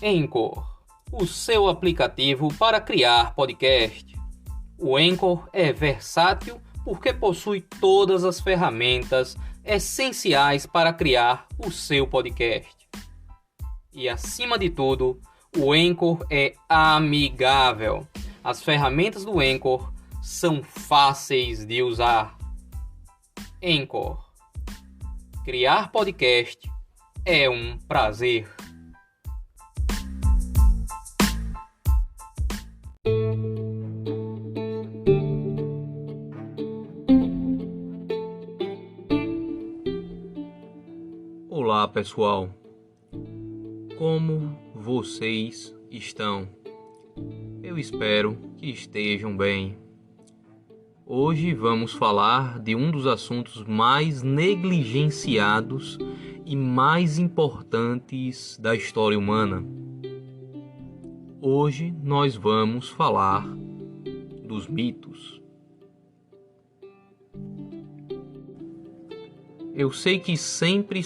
Anchor, o seu aplicativo para criar podcast. O Anchor é versátil porque possui todas as ferramentas essenciais para criar o seu podcast. E acima de tudo, o Anchor é amigável. As ferramentas do Anchor são fáceis de usar. Anchor. Criar podcast é um prazer. Olá pessoal, como vocês estão? Eu espero que estejam bem. Hoje vamos falar de um dos assuntos mais negligenciados e mais importantes da história humana. Hoje nós vamos falar dos mitos. Eu sei que sempre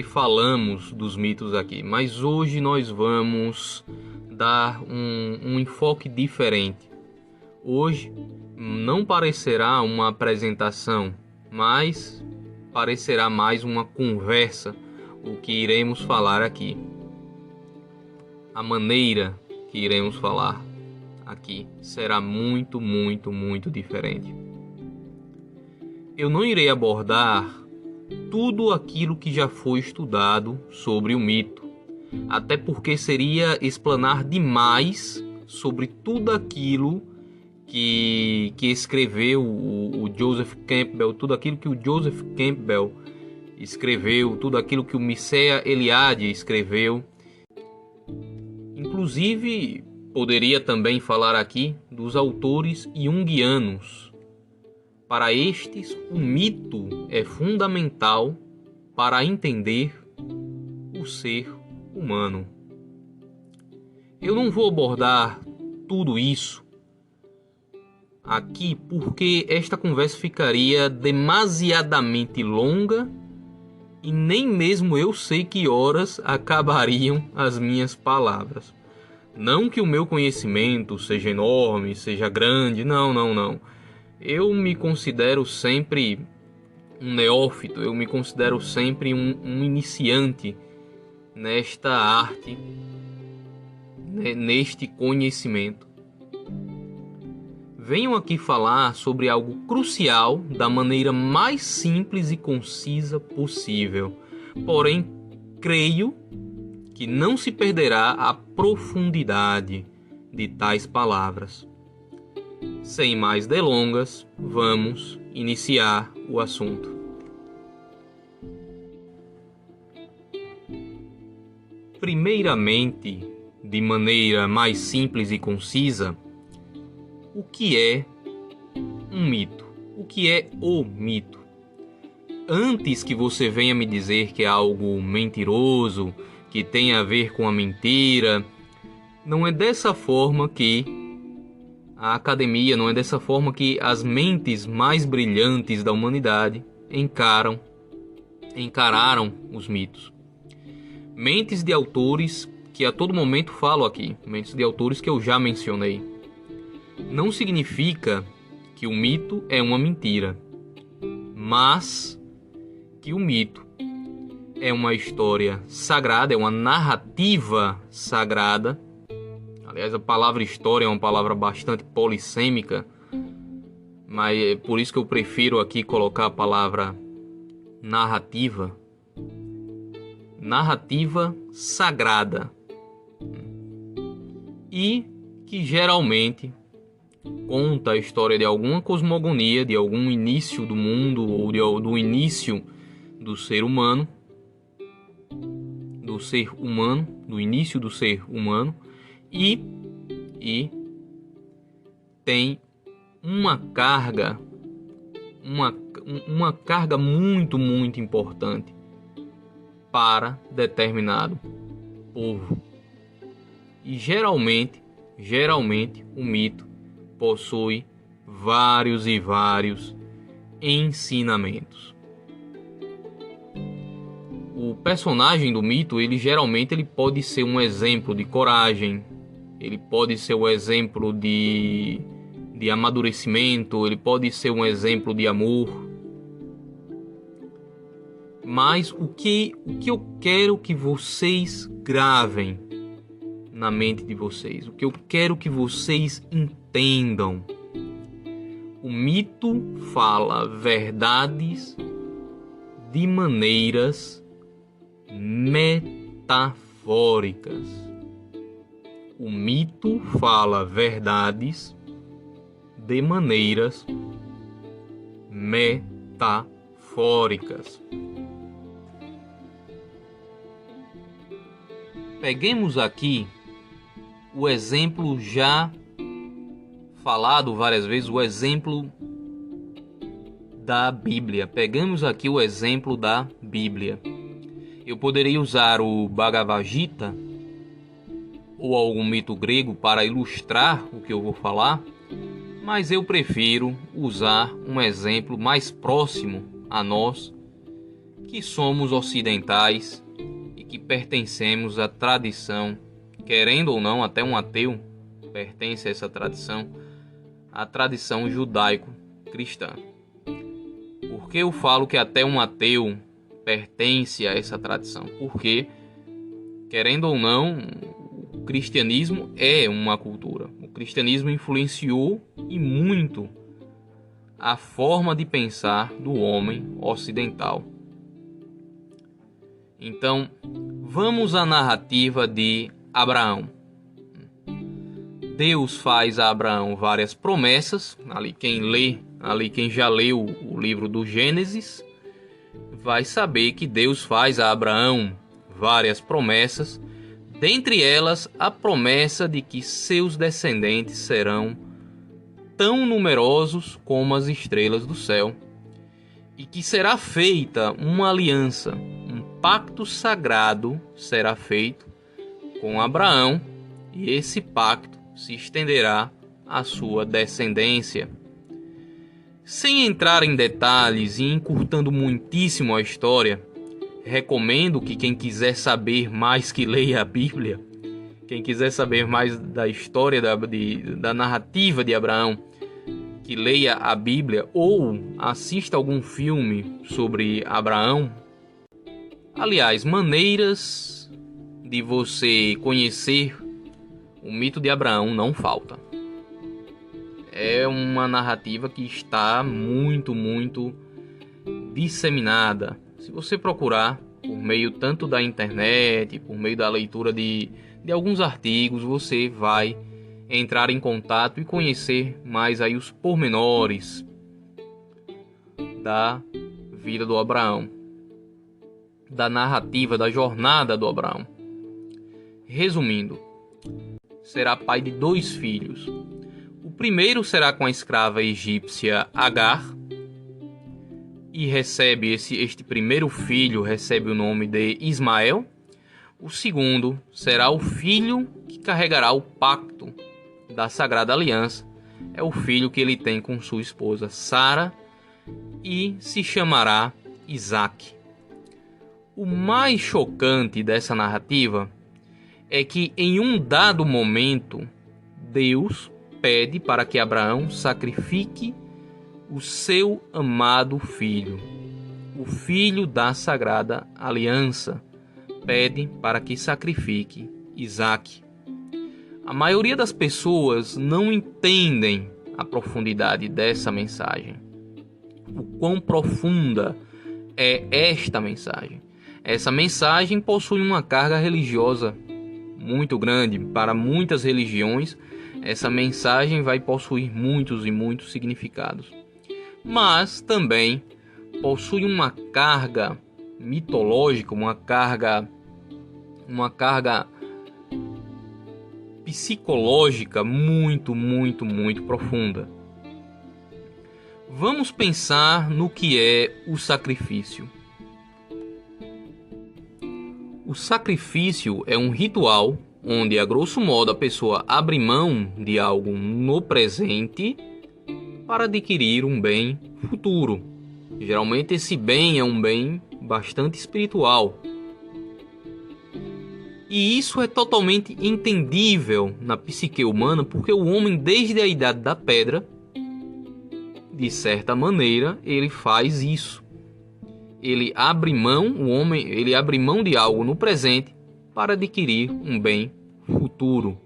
falamos dos mitos aqui, mas hoje nós vamos dar um enfoque diferente. Hoje não parecerá uma apresentação, mas parecerá mais uma conversa, o que iremos falar aqui. A maneira que iremos falar aqui será muito diferente. Eu não irei abordar tudo aquilo que já foi estudado sobre o mito, até porque seria explanar demais sobre tudo aquilo que escreveu o Joseph Campbell, tudo aquilo que o Joseph Campbell escreveu, tudo aquilo que o Mircea Eliade escreveu. Inclusive, poderia também falar aqui dos autores junguianos. Para estes, o mito é fundamental para entender o ser humano. Eu não vou abordar tudo isso aqui porque esta conversa ficaria demasiadamente longa e nem mesmo eu sei que horas acabariam as minhas palavras. Não que o meu conhecimento seja enorme, seja grande, não. Eu me considero sempre um neófito, eu me considero sempre um iniciante nesta arte, neste conhecimento. Venho aqui falar sobre algo crucial da maneira mais simples e concisa possível. Porém, creio que não se perderá a profundidade de tais palavras. Sem mais delongas, vamos iniciar o assunto. Primeiramente, de maneira mais simples e concisa, o que é um mito? O que é o mito? Antes que você venha me dizer que é algo mentiroso, que tem a ver com a mentira, não é dessa forma que a academia, não é dessa forma que as mentes mais brilhantes da humanidade encararam os mitos. Mentes de autores que a todo momento falo aqui, mentes de autores que eu já mencionei. Não significa que o mito é uma mentira, mas que o mito é uma história sagrada, é uma narrativa sagrada. Aliás, a palavra história é uma palavra bastante polissêmica, mas é por isso que eu prefiro aqui colocar a palavra narrativa. Narrativa sagrada. E que geralmente conta a história de alguma cosmogonia, de algum início do mundo ou do início do ser humano, do início do ser humano. E tem uma carga muito importante para determinado povo. E geralmente o mito possui vários ensinamentos. O o personagem do mito, ele geralmente pode ser um exemplo de coragem, ele pode ser um exemplo de amadurecimento, ele pode ser um exemplo de amor. Mas o que eu quero que vocês gravem na mente de vocês, o que eu quero que vocês entendam: o mito fala verdades de maneiras metafóricas. O mito fala verdades de maneiras metafóricas. Peguemos aqui o exemplo já falado várias vezes, o exemplo da Bíblia. Pegamos aqui o exemplo da Bíblia. Eu poderia usar o Bhagavad Gita ou algum mito grego para ilustrar o que eu vou falar, mas eu prefiro usar um exemplo mais próximo a nós, que somos ocidentais e que pertencemos à tradição, querendo ou não, até um ateu pertence a essa tradição, a tradição judaico-cristã. Por que eu falo que até um ateu pertence a essa tradição? Porque, querendo ou não, o cristianismo é uma cultura. O cristianismo influenciou e muito a forma de pensar do homem ocidental. Então, vamos à narrativa de Abraão. Deus faz a Abraão várias promessas. Quem já leu o livro do Gênesis vai saber que Deus faz a Abraão várias promessas, dentre elas a promessa de que seus descendentes serão tão numerosos como as estrelas do céu, e que será feita uma aliança, um pacto sagrado será feito com Abraão, e esse pacto se estenderá à sua descendência. Sem entrar em detalhes e encurtando muitíssimo a história, recomendo que quem quiser saber mais que leia a Bíblia, quem quiser saber mais da história da narrativa de Abraão, que leia a Bíblia ou assista algum filme sobre Abraão. Aliás, maneiras de você conhecer o mito de Abraão não falta. É uma narrativa que está muito disseminada. Se você procurar por meio tanto da internet, por meio da leitura de alguns artigos, você vai entrar em contato e conhecer mais aí os pormenores da vida do Abraão, da narrativa, da jornada do Abraão. Resumindo, será pai de 2 filhos. O primeiro será com a escrava egípcia Agar, e recebe este primeiro filho recebe o nome de Ismael. O segundo será o filho que carregará o pacto da Sagrada Aliança. É o filho que ele tem com sua esposa Sara e se chamará Isaac. O mais chocante dessa narrativa é que em um dado momento Deus pede para que Abraão sacrifique o seu amado filho, o filho da Sagrada Aliança. Pede para que sacrifique Isaac. A maioria das pessoas não entendem a profundidade dessa mensagem. O quão profunda é esta mensagem. Essa mensagem possui uma carga religiosa muito grande. Para muitas religiões, essa mensagem vai possuir muitos e muitos significados. Mas também possui uma carga mitológica, uma carga psicológica muito profunda. Vamos pensar no que é o sacrifício. O sacrifício é um ritual onde, a grosso modo, a pessoa abre mão de algo no presente para adquirir um bem futuro. Geralmente esse bem é um bem bastante espiritual, E isso é totalmente entendível na psique humana, porque o homem, desde a idade da pedra, de certa maneira, ele faz isso. Ele abre mão, ele abre mão de algo no presente para adquirir um bem futuro.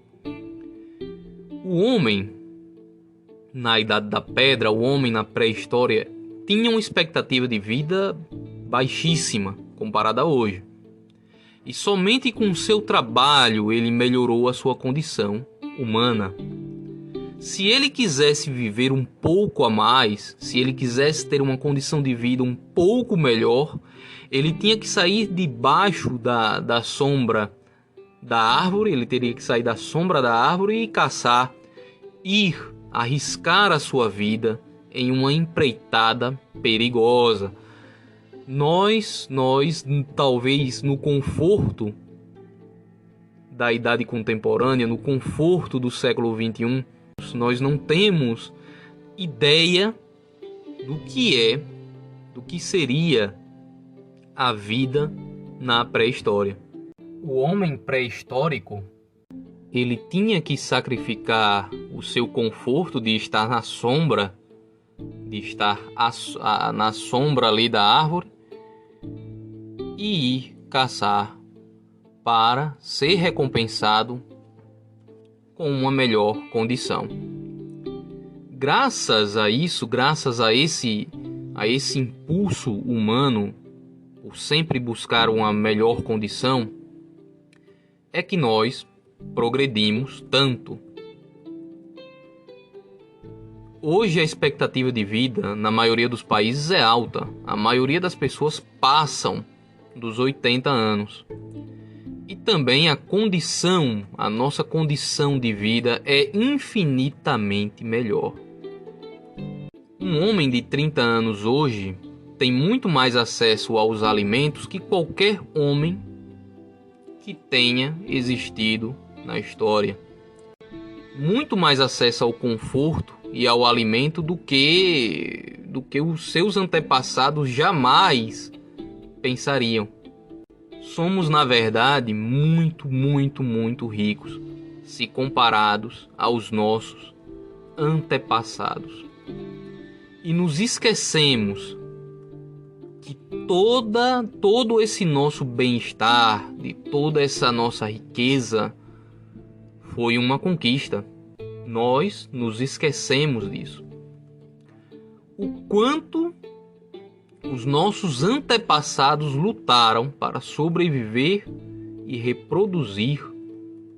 O homem, na idade da pedra, o homem na pré-história, tinha uma expectativa de vida baixíssima comparada a hoje. E somente com seu trabalho ele melhorou a sua condição humana. Se ele quisesse viver um pouco a mais, se ele quisesse ter uma condição de vida um pouco melhor, ele tinha que sair debaixo da sombra da árvore, ele teria que sair da sombra da árvore e caçar, ir arriscar a sua vida em uma empreitada perigosa. Nós, talvez no conforto da idade contemporânea, no conforto do século XXI, nós não temos ideia do que seria a vida na pré-história. O homem pré-histórico, ele tinha que sacrificar o seu conforto de estar na sombra, de estar na sombra ali da árvore, e ir caçar para ser recompensado com uma melhor condição. Graças a isso, graças a esse impulso humano por sempre buscar uma melhor condição, é que nós progredimos tanto. Hoje a expectativa de vida na maioria dos países é alta. A maioria das pessoas passam dos 80 anos. E também a nossa condição de vida é infinitamente melhor. Um homem de 30 anos hoje tem muito mais acesso aos alimentos que qualquer homem que tenha existido na história. Muito mais acesso ao conforto e ao alimento do que os seus antepassados jamais pensariam. Somos, na verdade, muito ricos se comparados aos nossos antepassados. E nos esquecemos que todo esse nosso bem-estar, de toda essa nossa riqueza, foi uma conquista. Nós nos esquecemos disso. O quanto os nossos antepassados lutaram para sobreviver e reproduzir,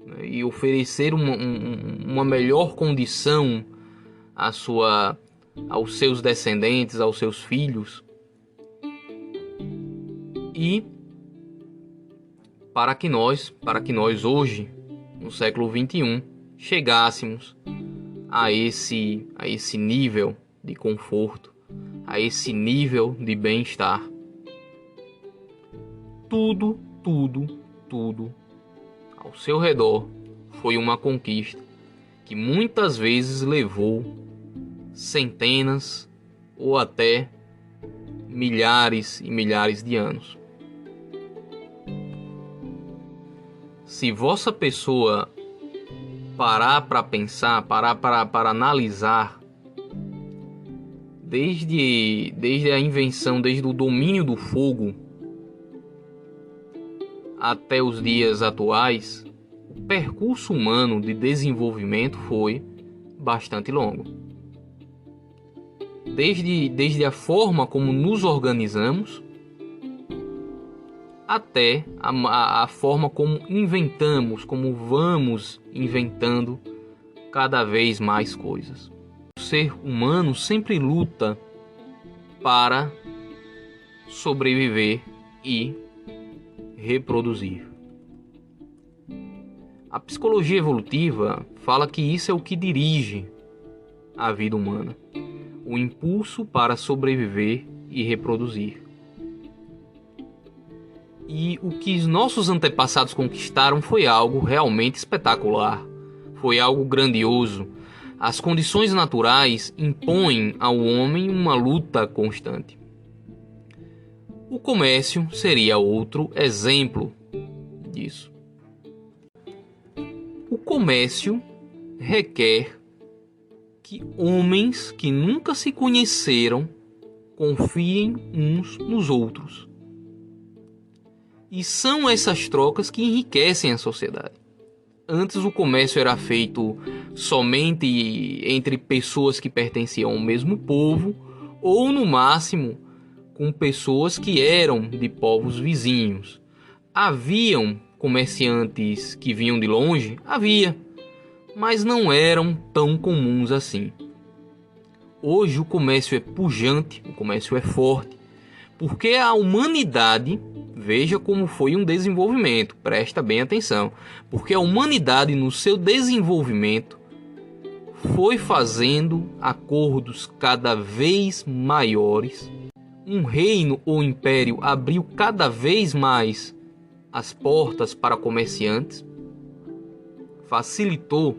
né, e oferecer uma melhor condição aos seus descendentes, aos seus filhos. E para que nós hoje, no século XXI, chegássemos a esse nível de conforto, a esse nível de bem-estar. Tudo ao seu redor foi uma conquista que muitas vezes levou centenas ou até milhares e milhares de anos. Se vossa pessoa parar para pensar, parar para analisar, desde a invenção, desde o domínio do fogo até os dias atuais, o percurso humano de desenvolvimento foi bastante longo. Desde a forma como nos organizamos até a forma como inventamos, como vamos inventando cada vez mais coisas. O ser humano sempre luta para sobreviver e reproduzir. A psicologia evolutiva fala que isso é o que dirige a vida humana, o impulso para sobreviver e reproduzir. E o que os nossos antepassados conquistaram foi algo realmente espetacular, foi algo grandioso. As condições naturais impõem ao homem uma luta constante. O comércio seria outro exemplo disso. comércio requer que homens que nunca se conheceram confiem uns nos outros. E são essas trocas que enriquecem a sociedade. Antes o comércio era feito somente entre pessoas que pertenciam ao mesmo povo, ou no máximo com pessoas que eram de povos vizinhos. Haviam comerciantes que vinham de longe? Havia, mas não eram tão comuns assim. Hoje o comércio é pujante, o comércio é forte, porque a humanidade, veja como foi um desenvolvimento, presta bem atenção, porque a humanidade no seu desenvolvimento foi fazendo acordos cada vez maiores, um reino ou império abriu cada vez mais as portas para comerciantes, facilitou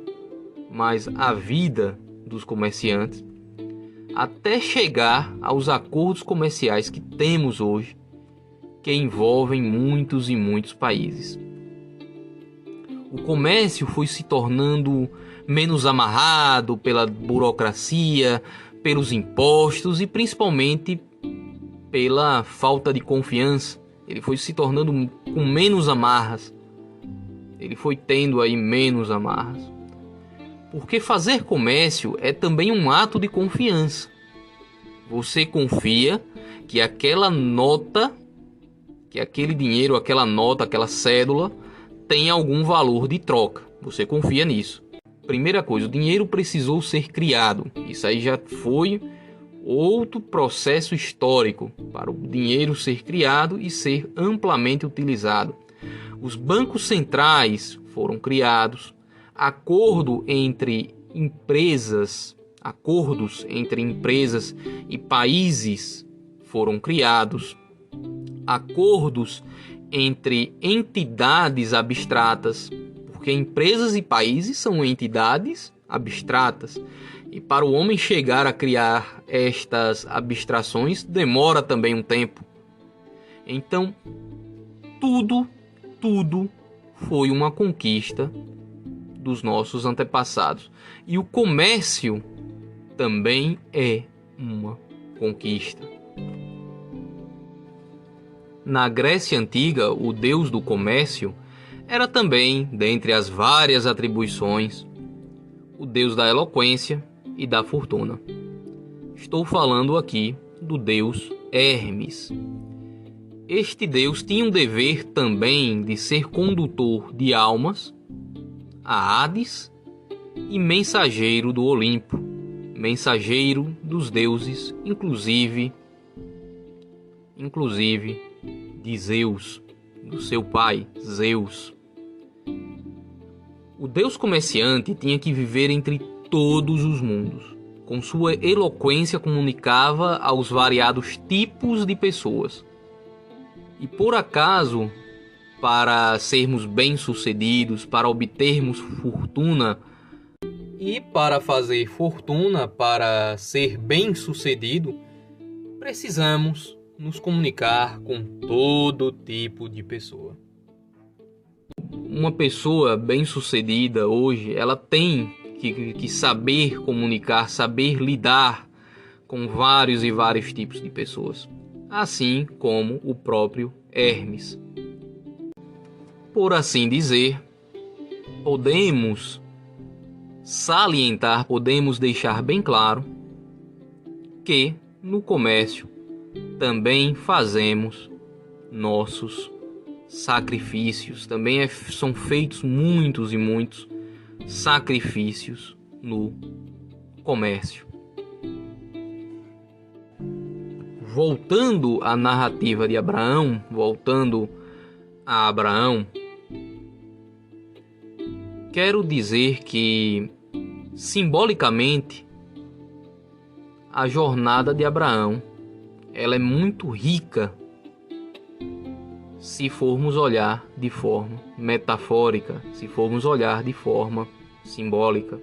mais a vida dos comerciantes, até chegar aos acordos comerciais que temos hoje, que envolvem muitos e muitos países. O comércio foi se tornando menos amarrado pela burocracia, pelos impostos e principalmente pela falta de confiança. Ele foi se tornando com menos amarras. Ele foi tendo aí menos amarras. Porque fazer comércio é também um ato de confiança. Você confia que aquela nota, que aquele dinheiro, aquela nota, aquela cédula tem algum valor de troca. Você confia nisso. Primeira coisa, o dinheiro precisou ser criado. Isso aí já foi outro processo histórico para o dinheiro ser criado e ser amplamente utilizado. Os bancos centrais foram criados. Acordos entre empresas e países foram criados. Acordos entre entidades abstratas, porque empresas e países são entidades abstratas. E para o homem chegar a criar estas abstrações demora também um tempo. Então, tudo foi uma conquista dos nossos antepassados. E o comércio também é uma conquista. Na Grécia Antiga, o deus do comércio era também, dentre as várias atribuições, o deus da eloquência e da fortuna. Estou falando aqui do deus Hermes. Este deus tinha um dever também de ser condutor de almas a Hades e mensageiro do Olimpo, mensageiro dos deuses, inclusive de Zeus, do seu pai, Zeus. O deus comerciante tinha que viver entre todos os mundos. Com sua eloquência comunicava aos variados tipos de pessoas. E por acaso, para sermos bem-sucedidos, para obtermos fortuna, e para fazer fortuna, para ser bem-sucedido, precisamos nos comunicar com todo tipo de pessoa. Uma pessoa bem-sucedida hoje, ela tem que saber comunicar, saber lidar com vários e vários tipos de pessoas, assim como o próprio Hermes. Por assim dizer, podemos salientar, podemos deixar bem claro que no comércio também fazemos nossos sacrifícios, também são feitos muitos e muitos sacrifícios no comércio. Voltando à narrativa de Abraão, quero dizer que, simbolicamente, a jornada de Abraão, ela é muito rica se formos olhar de forma metafórica, se formos olhar de forma simbólica.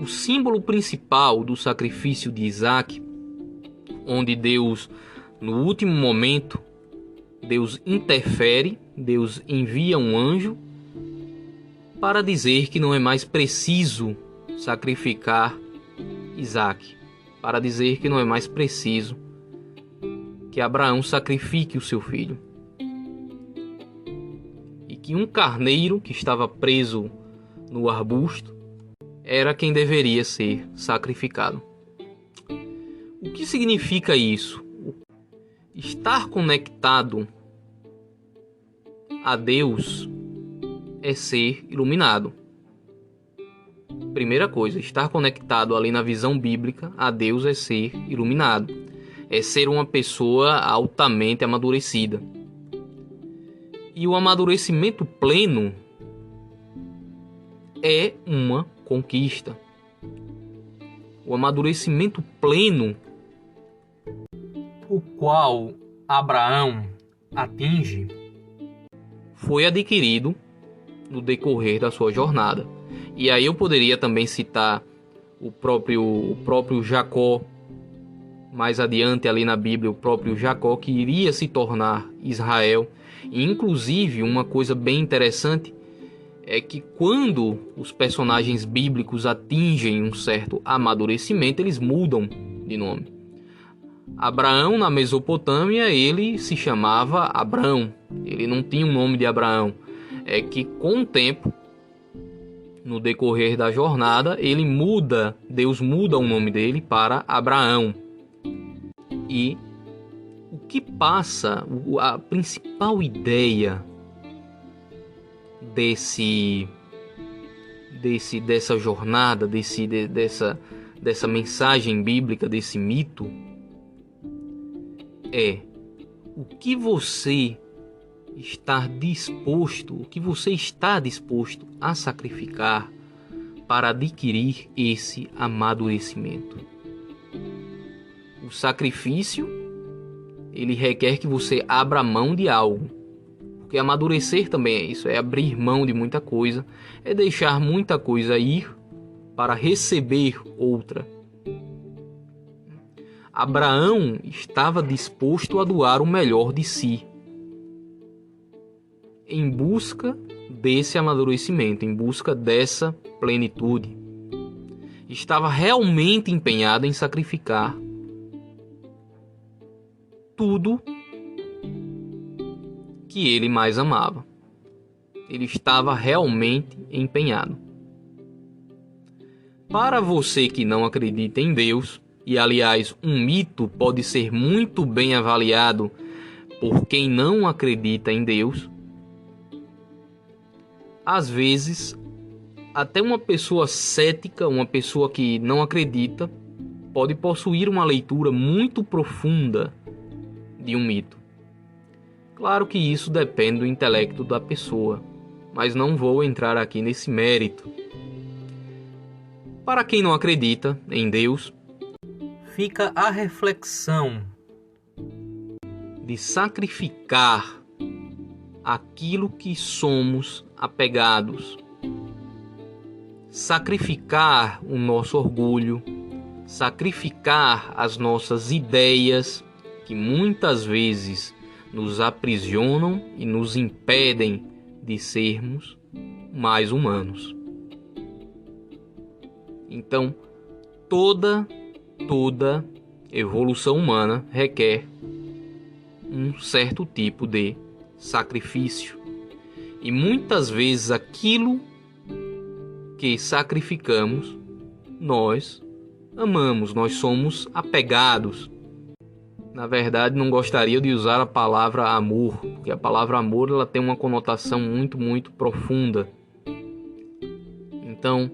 O símbolo principal do sacrifício de Isaac, onde Deus, no último momento, Deus interfere, Deus envia um anjo para dizer que não é mais preciso sacrificar Isaque, para dizer que não é mais preciso que Abraão sacrifique o seu filho, e que um carneiro que estava preso no arbusto era quem deveria ser sacrificado. O que significa isso? Estar conectado a Deus é ser iluminado. Primeira coisa, estar conectado ali na visão bíblica a Deus é ser iluminado. É ser uma pessoa altamente amadurecida. E o amadurecimento pleno é uma conquista. O amadurecimento pleno, o qual Abraão atinge, foi adquirido no decorrer da sua jornada. E aí eu poderia também citar o próprio Jacó, mais adiante ali na Bíblia, o próprio Jacó que iria se tornar Israel. E, inclusive, uma coisa bem interessante é que quando os personagens bíblicos atingem um certo amadurecimento, eles mudam de nome. Abraão, na Mesopotâmia, ele se chamava Abrão. Ele não tinha o nome de Abraão. É que com o tempo, no decorrer da jornada, Deus muda o nome dele para Abraão. E o que passa, a principal ideia dessa jornada, dessa mensagem bíblica, desse mito, é o que você está disposto a sacrificar para adquirir esse amadurecimento. O sacrifício, ele requer que você abra mão de algo. Porque amadurecer também é isso, é abrir mão de muita coisa, é deixar muita coisa ir para receber outra. Abraão estava disposto a doar o melhor de si, em busca desse amadurecimento, em busca dessa plenitude. Estava realmente empenhado em sacrificar tudo que ele mais amava. Ele estava realmente empenhado. Para você que não acredita em Deus, e aliás, um mito pode ser muito bem avaliado por quem não acredita em Deus, às vezes, até uma pessoa cética, uma pessoa que não acredita, pode possuir uma leitura muito profunda de um mito. Claro que isso depende do intelecto da pessoa, mas não vou entrar aqui nesse mérito. Para quem não acredita em Deus, fica a reflexão de sacrificar aquilo que somos apegados, sacrificar o nosso orgulho, sacrificar as nossas ideias que muitas vezes nos aprisionam e nos impedem de sermos mais humanos. Então, toda evolução humana requer um certo tipo de sacrifício. E muitas vezes aquilo que sacrificamos, nós amamos, nós somos apegados. Na verdade, não gostaria de usar a palavra amor, porque a palavra amor ela tem uma conotação muito profunda. Então,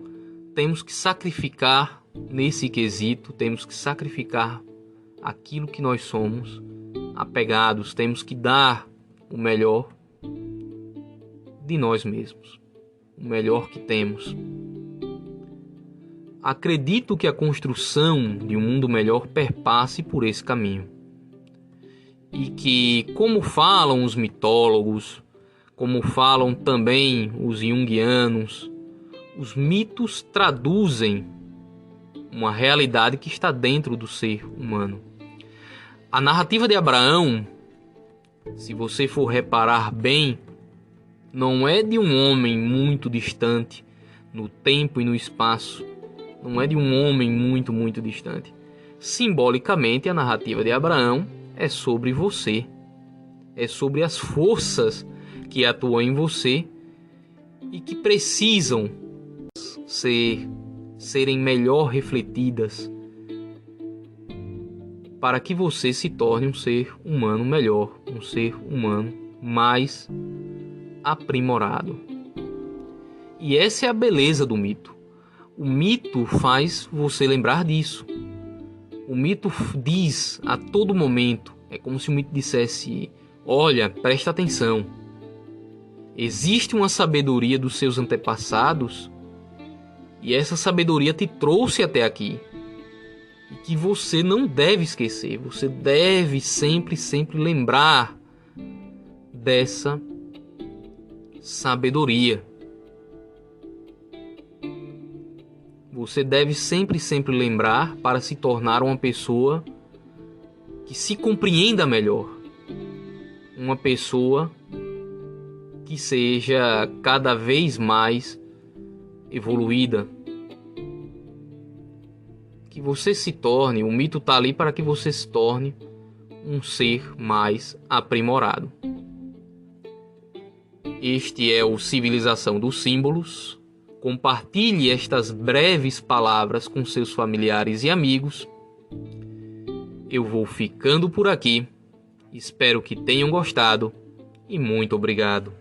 temos que sacrificar nesse quesito, temos que sacrificar aquilo que nós somos apegados, temos que dar o melhor de nós mesmos, o melhor que temos. Acredito que a construção de um mundo melhor perpasse por esse caminho. E que, como falam os mitólogos, como falam também os junguianos, os mitos traduzem uma realidade que está dentro do ser humano. A narrativa de Abraão, se você for reparar bem, não é de um homem muito distante no tempo e no espaço, não é de um homem muito, muito distante. Simbolicamente, a narrativa de Abraão é sobre você, é sobre as forças que atuam em você e que precisam serem melhor refletidas para que você se torne um ser humano melhor, um ser humano mais aprimorado. E essa é a beleza do mito. O mito faz você lembrar disso. O mito diz a todo momento, é como se o mito dissesse: olha, presta atenção. Existe uma sabedoria dos seus antepassados e essa sabedoria te trouxe até aqui. E que você não deve esquecer. Você deve sempre, sempre lembrar dessa sabedoria. Você deve sempre, sempre lembrar para se tornar uma pessoa que se compreenda melhor. Uma pessoa que seja cada vez mais evoluída. Que você se torne, o mito está ali para que você se torne um ser mais aprimorado. Este é o Civilização dos Símbolos. Compartilhe estas breves palavras com seus familiares e amigos. Eu vou ficando por aqui. Espero que tenham gostado e muito obrigado.